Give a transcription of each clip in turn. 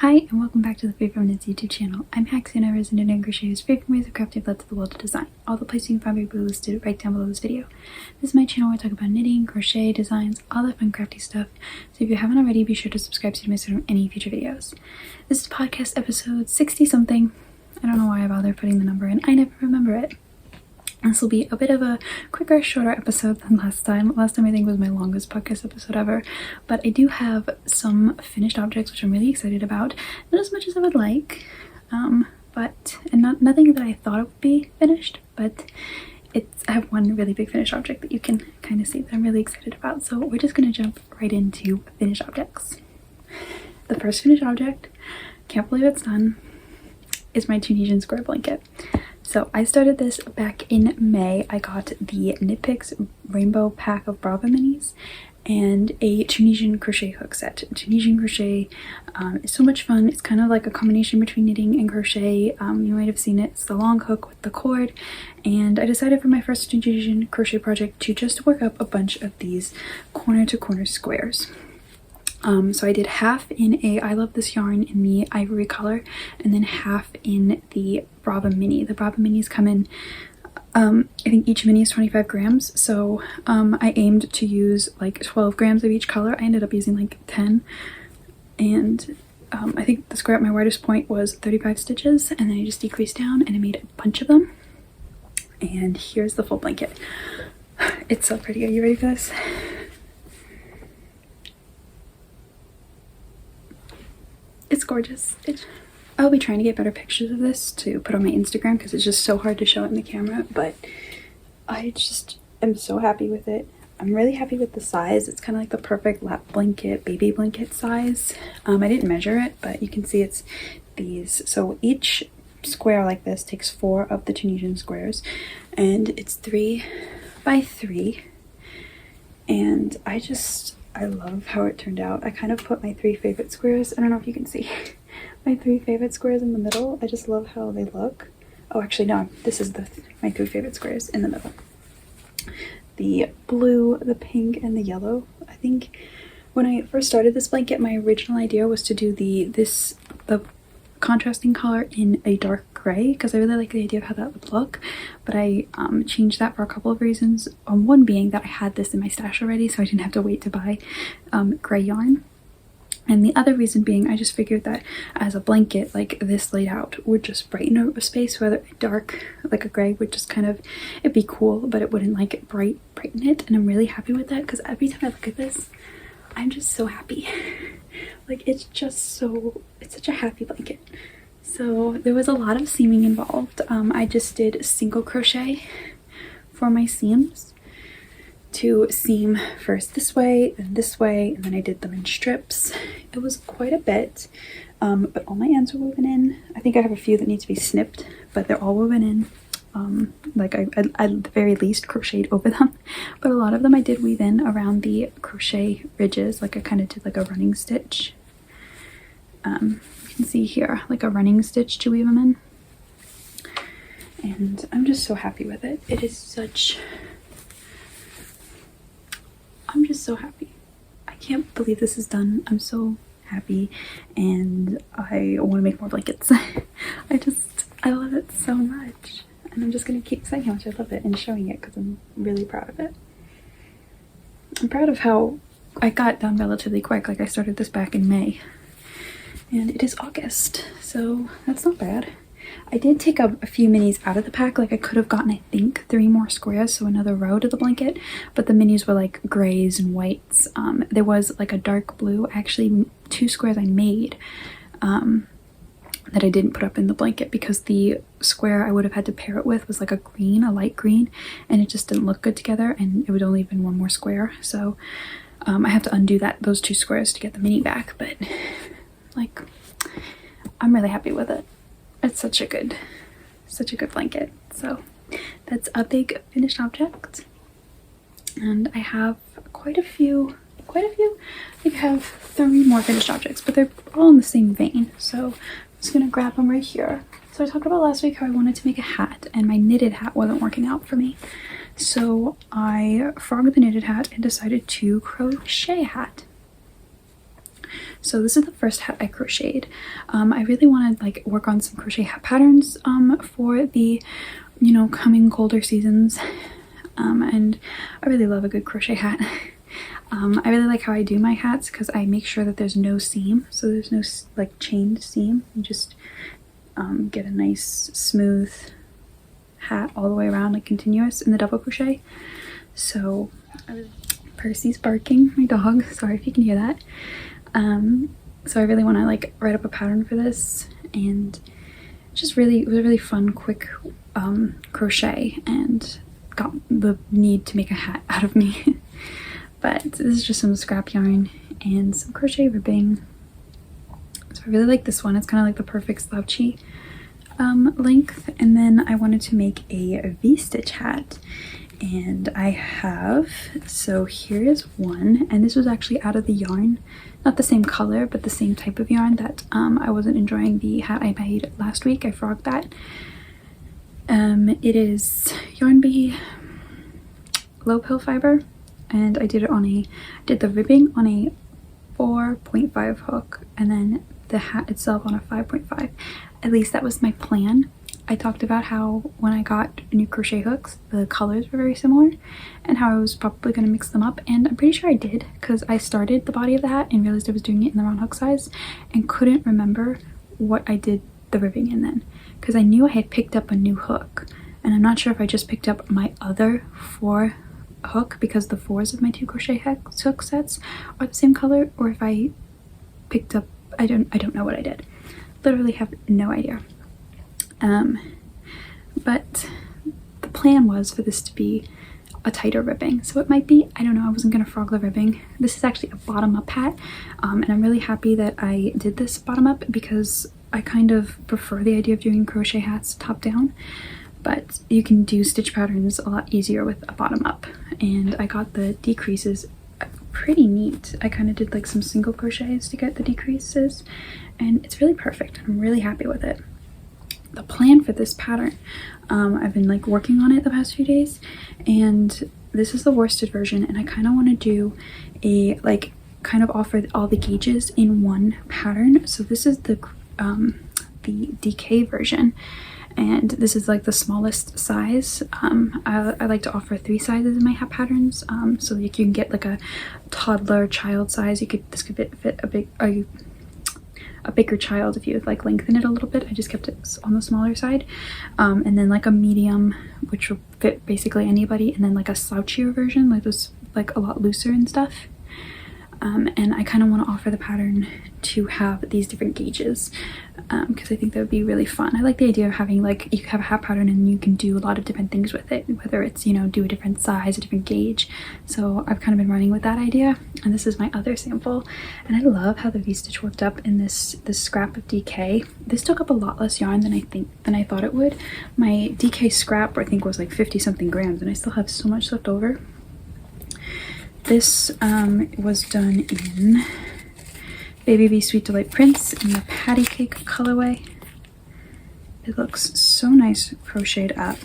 Hi and welcome back to the FreeFormKnits YouTube channel. I'm Haxann Evers and Knit and Crochet whose free form ways of crafting led to the world of design. All the places you can find me will be listed right down below this video. This is my channel where I talk about knitting, crochet, designs, all that fun crafty stuff. So if you haven't already, be sure to subscribe so you don't miss out on any future videos. This is podcast episode 60 something. I don't know why I bother putting the number in. I never remember it. This will be a bit of a quicker, shorter episode than last time. Last time I think was my longest podcast episode ever, but I do have some finished objects which I'm really excited about. Not as much as I would like, nothing that I thought it would be finished, but I have one really big finished object that you can kind of see that I'm really excited about. So we're just going to jump right into finished objects. The first finished object, can't believe it's done, is my Tunisian square blanket. So I started this back in May. I got the Knit Picks rainbow pack of Brava minis and a Tunisian crochet hook set. Tunisian crochet is so much fun. It's kind of like a combination between knitting and crochet. You might have seen it. It's the long hook with the cord. And I decided for my first Tunisian crochet project to just work up a bunch of these corner to corner squares. So I did half in a I Love This Yarn in the ivory color and then half in the Brava mini. The Brava minis come in, I think each mini is 25 grams. So I aimed to use like 12 grams of each color. I ended up using like 10. And I think the square at my widest point was 35 stitches. And then I just decreased down and I made a bunch of them. And here's the full blanket. It's so pretty. Are you ready for this? It's gorgeous. I'll be trying to get better pictures of this to put on my Instagram because it's just so hard to show it in the camera, but I just am so happy with it. I'm really happy with the size. It's kind of like the perfect lap blanket, baby blanket size. I didn't measure it, but you can see it's these. So each square like this takes 4 of the Tunisian squares and it's 3 by 3. And I love how it turned out. I kind of put my 3 favorite squares, I don't know if you can see, my 3 favorite squares in the middle. I just love how they look. Oh, actually no, this is my 3 favorite squares in the middle. The blue, the pink, and the yellow. I think when I first started this blanket, my original idea was to do the contrasting color in a dark gray because I really like the idea of how that would look, but I changed that for a couple of reasons. One being that I had this in my stash already, so I didn't have to wait to buy gray yarn, and the other reason being I just figured that as a blanket like this laid out would just brighten a space, whether dark like a gray would just kind of, it'd be cool but it wouldn't like brighten it, and I'm really happy with that because every time I look at this I'm just so happy. Like it's such a happy blanket. So there was a lot of seaming involved. I just did single crochet for my seams to seam first this way, then this way, and then I did them in strips. It was quite a bit, but all my ends were woven in. I think I have a few that need to be snipped, but they're all woven in. Like I at the very least crocheted over them, but a lot of them I did weave in around the crochet ridges. Like I kind of did like a running stitch. You can see here like a running stitch to weave them in, and I'm just so happy with it. I'm just so happy. I can't believe this is done. I'm so happy and I want to make more blankets. I love it so much. And I'm just going to keep saying how much I love it and showing it because I'm really proud of it. I'm proud of how I got it done relatively quick. Like I started this back in May and it is August, so that's not bad. I did take a few minis out of the pack. Like I could have gotten I think 3 more squares, so another row to the blanket, but the minis were like grays and whites. There was like a dark blue, actually 2 squares I made that I didn't put up in the blanket because the square I would have had to pair it with was like a green, a light green, and it just didn't look good together and it would only have been 1 more square. So I have to undo those 2 squares to get the mini back, but like I'm really happy with it. It's such a good blanket. So that's a big finished object. And I have quite a few. I think I have 3 more finished objects, but they're all in the same vein. So I'm just gonna grab them right here. So I talked about last week how I wanted to make a hat and my knitted hat wasn't working out for me. So I frogged the knitted hat and decided to crochet a hat. So this is the first hat I crocheted. I really want to like work on some crochet hat patterns for the, you know, coming colder seasons. And I really love a good crochet hat. I really like how I do my hats because I make sure that there's no seam, so there's no like chained seam. You just get a nice smooth hat all the way around, like continuous in the double crochet. So Percy's barking, my dog, sorry if you can hear that. So I really want to like write up a pattern for this, and just really, it was a really fun, quick crochet, and got the need to make a hat out of me. But this is just some scrap yarn and some crochet ribbing. So I really like this one. It's kind of like the perfect slouchy length. And then I wanted to make a V-stitch hat, and I have, so here is one, and this was actually out of the yarn, not the same color but the same type of yarn that I wasn't enjoying the hat I made last week. I frogged that. It is Yarn Bee low pill fiber, and I did it on did the ribbing on a 4.5 hook, and then the hat itself on a 5.5. At least that was my plan. I talked about how when I got new crochet hooks, the colors were very similar, and how I was probably going to mix them up, and I'm pretty sure I did, because I started the body of the hat and realized I was doing it in the wrong hook size and couldn't remember what I did the ribbing in then, because I knew I had picked up a new hook, and I'm not sure if I just picked up my other 4 hook because the 4s of my 2 crochet hook sets are the same color, or if I picked up, I don't know what I did. Literally have no idea. But the plan was for this to be a tighter ribbing, so it might be, I don't know, I wasn't gonna frog the ribbing. This is actually a bottom-up hat, and I'm really happy that I did this bottom-up because I kind of prefer the idea of doing crochet hats top-down, but you can do stitch patterns a lot easier with a bottom-up. And I got the decreases pretty neat. I kind of did like some single crochets to get the decreases, and it's really perfect. I'm really happy with it. The plan for this pattern, I've been like working on it the past few days, and this is the worsted version, and I kind of want to do a like kind of offer all the gauges in one pattern. So this is the DK version, and this is like the smallest size. I like to offer 3 sizes in my hat patterns, so you can get like a toddler child size. This could fit a bigger child if you would like lengthen it a little bit. I just kept it on the smaller side, and then like a medium, which will fit basically anybody, and then like a slouchier version, like this, like a lot looser and stuff. And I kind of want to offer the pattern to have these different gauges, because I think that would be really fun. I like the idea of having like, you have a hat pattern and you can do a lot of different things with it, whether it's, you know, do a different size, a different gauge. So I've kind of been running with that idea, and this is my other sample, and I love how the V-stitch worked up in this scrap of DK. This took up a lot less yarn than I thought it would. My DK scrap I think was like 50 something grams, and I still have so much left over. This was done in Baby Bee Sweet Delight Prints in the Patty Cake colorway. It looks so nice crocheted up.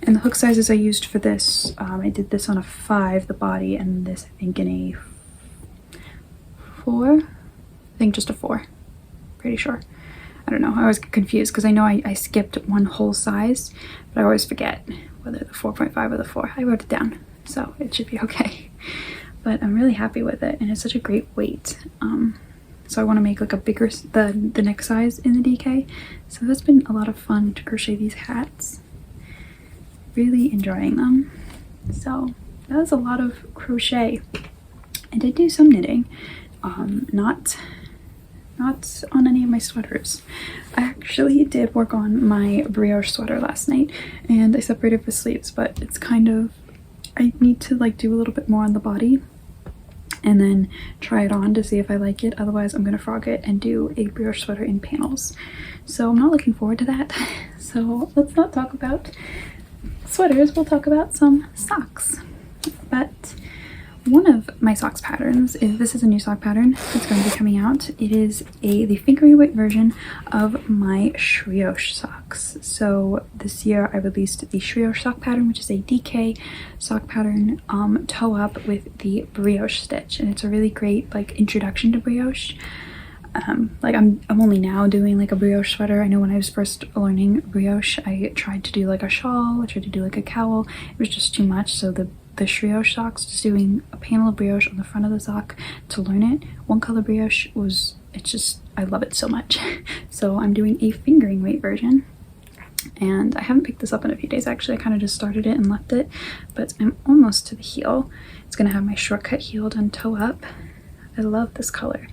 And the hook sizes I used for this, I did this on a 5, the body, and this I think in a 4? I think just a 4. Pretty sure. I don't know, I always get confused because I know I skipped one whole size, but I always forget whether the 4.5 or the 4. I wrote it down, so it should be okay. But I'm really happy with it, and it's such a great weight. So I want to make like a bigger, the neck size in the DK. So that's been a lot of fun to crochet these hats. Really enjoying them. So that was a lot of crochet. I did do some knitting, not on any of my sweaters. I actually did work on my brioche sweater last night, and I separated the sleeves, but it's kind of, I need to like do a little bit more on the body and then try it on to see if I like it. Otherwise I'm gonna frog it and do a brioche sweater in panels. So I'm not looking forward to that. So let's not talk about sweaters, we'll talk about some socks. But one of my socks patterns is, this is a new sock pattern that's going to be coming out. It is the fingering weight version of my Shrioche socks. So this year I released the Shrioche sock pattern, which is a DK sock pattern, toe up with the brioche stitch, and it's a really great like introduction to brioche. Like I'm only now doing like a brioche sweater. I know when I was first learning brioche, I tried to do like a shawl, I tried to do like a cowl. It was just too much, so the Shrioche socks, just doing a panel of brioche on the front of the sock to learn it. One color brioche was, it's just, I love it so much. So I'm doing a fingering weight version, and I haven't picked this up in a few days actually. I kind of just started it and left it, but I'm almost to the heel. It's gonna have my shortcut heel done toe up. I love this color.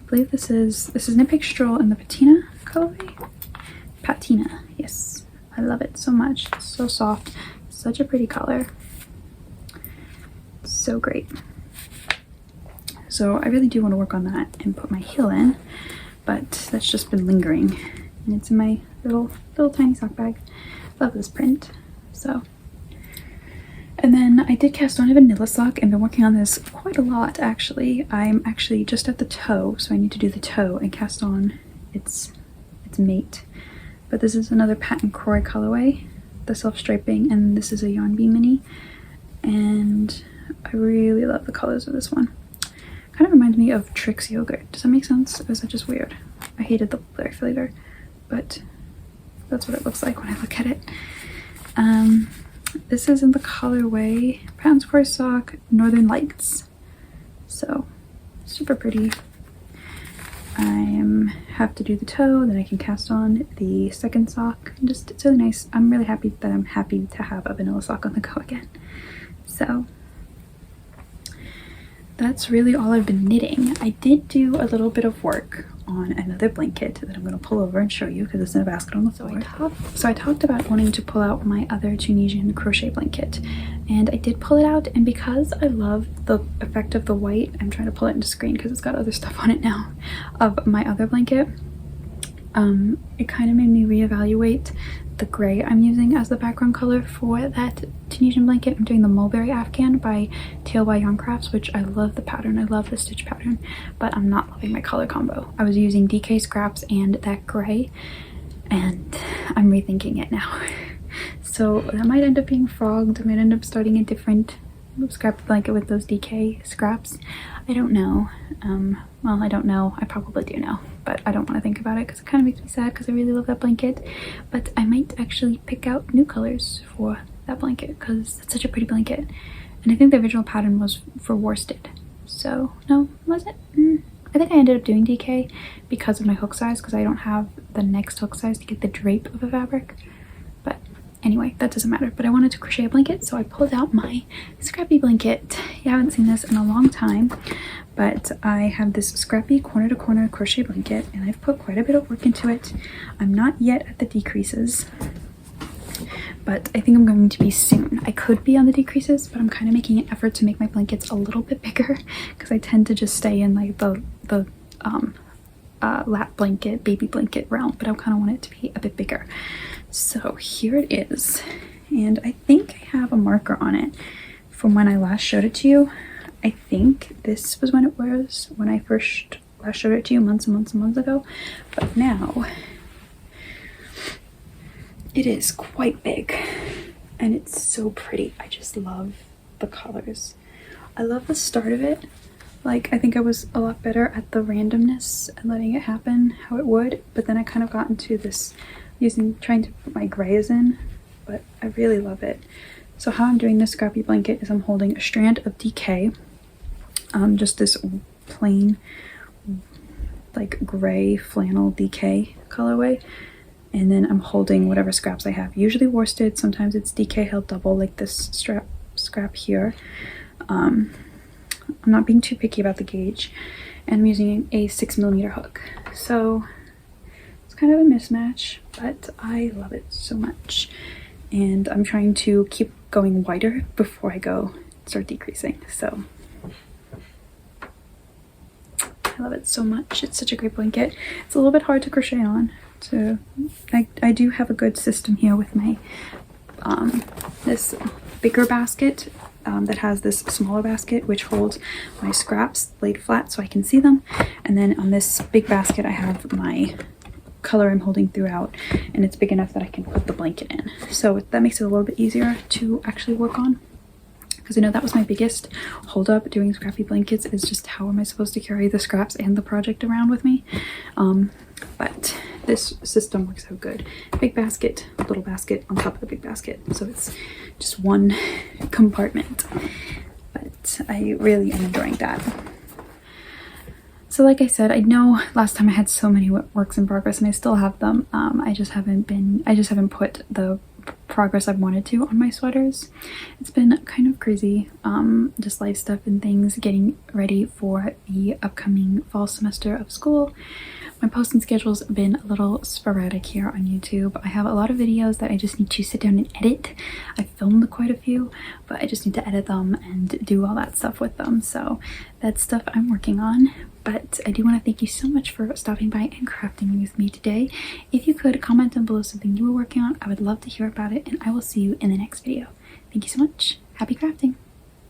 I believe this is Knit Stroll in the patina colorway. Patina, yes. I love it so much. It's so soft, such a pretty color. So great. So I really do want to work on that and put my heel in, but that's just been lingering, and it's in my little tiny sock bag. Love this print. So, and then I did cast on a vanilla sock and been working on this quite a lot actually. I'm actually just at the toe, so I need to do the toe and cast on its mate. But this is another patent Croy colorway, the self striping, and this is a yarn bee mini, and I really love the colors of this one. Kind of reminds me of Trix yogurt. Does that make sense? Or is that just weird? I hated the blueberry flavor, but that's what it looks like when I look at it. This is in the colorway Patent Croy sock Northern Lights. So super pretty. I have to do the toe, then I can cast on the second sock. Just, it's really nice. I'm really happy that I'm happy to have a vanilla sock on the go again. So that's really all I've been knitting. I did do a little bit of work on another blanket that I'm going to pull over and show you because it's in a basket on the floor. So I talked about wanting to pull out my other Tunisian crochet blanket, and I did pull it out, and because I love the effect of the white, I'm trying to pull it into screen because it's got other stuff on it now, of my other blanket. It kind of made me reevaluate the gray I'm using as the background color for that Tunisian blanket. I'm doing the Mulberry Afghan by TLY Yarn Crafts, which I love the pattern. I love the stitch pattern, but I'm not loving my color combo. I was using DK scraps and that gray, and I'm rethinking it now. So that might end up being frogged. I might end up starting a different scrap blanket with those DK scraps. I don't know. Well, I don't know. I probably do know, but I don't want to think about it because it kind of makes me sad because I really love that blanket. But I might actually pick out new colors for that blanket because it's such a pretty blanket. And I think the original pattern was for worsted. So, no, was it? I think I ended up doing DK because of my hook size, because I don't have the next hook size to get the drape of a fabric. But anyway, that doesn't matter. But I wanted to crochet a blanket, so I pulled out my scrappy blanket. You haven't seen this in a long time, but I have this scrappy corner to corner crochet blanket, and I've put quite a bit of work into it. I'm not yet at the decreases, but I think I'm going to be soon. I could be on the decreases, but I'm kind of making an effort to make my blankets a little bit bigger because I tend to just stay in like the lap blanket, baby blanket realm, but I kind of want it to be a bit bigger. So here it is, and I think I have a marker on it from when I last showed it to you. I think this was when it was when I first last showed it to you months and months and months ago, but now it is quite big and it's so pretty. I just love the colors. I love the start of it. Like, I think I was a lot better at the randomness and letting it happen how it would, but then I kind of got into this trying to put my grays in, but I really love it. So how I'm doing this scrappy blanket is I'm holding a strand of DK, just this plain like gray flannel DK colorway, and then I'm holding whatever scraps I have, usually worsted, sometimes it's DK held double like this scrap here. I'm not being too picky about the gauge, and I'm using a 6mm hook, so it's kind of a mismatch, but I love it so much, and I'm trying to keep going wider before I start decreasing. So I love it so much. It's such a great blanket. It's a little bit hard to crochet on, so I do have a good system here with my this bigger basket that has this smaller basket which holds my scraps laid flat so I can see them, and then on this big basket I have my color I'm holding throughout, and it's big enough that I can put the blanket in. So that makes it a little bit easier to actually work on, because I know that was my biggest hold up doing scrappy blankets, is just how am I supposed to carry the scraps and the project around with me. But this system works out good. Big basket, little basket on top of the big basket, so it's just one compartment. But I really am enjoying that. So like I said, I know last time I had so many works in progress, and I still have them. I just haven't put the progress I've wanted to on my sweaters. It's been kind of crazy, just life stuff and things, getting ready for the upcoming fall semester of school. My posting schedule's been a little sporadic here on YouTube. I have a lot of videos that I just need to sit down and edit. I filmed quite a few, but I just need to edit them and do all that stuff with them. So that's stuff I'm working on. But I do want to thank you so much for stopping by and crafting with me today. If you could comment down below something you were working on, I would love to hear about it, and I will see you in the next video. Thank you so much. Happy crafting!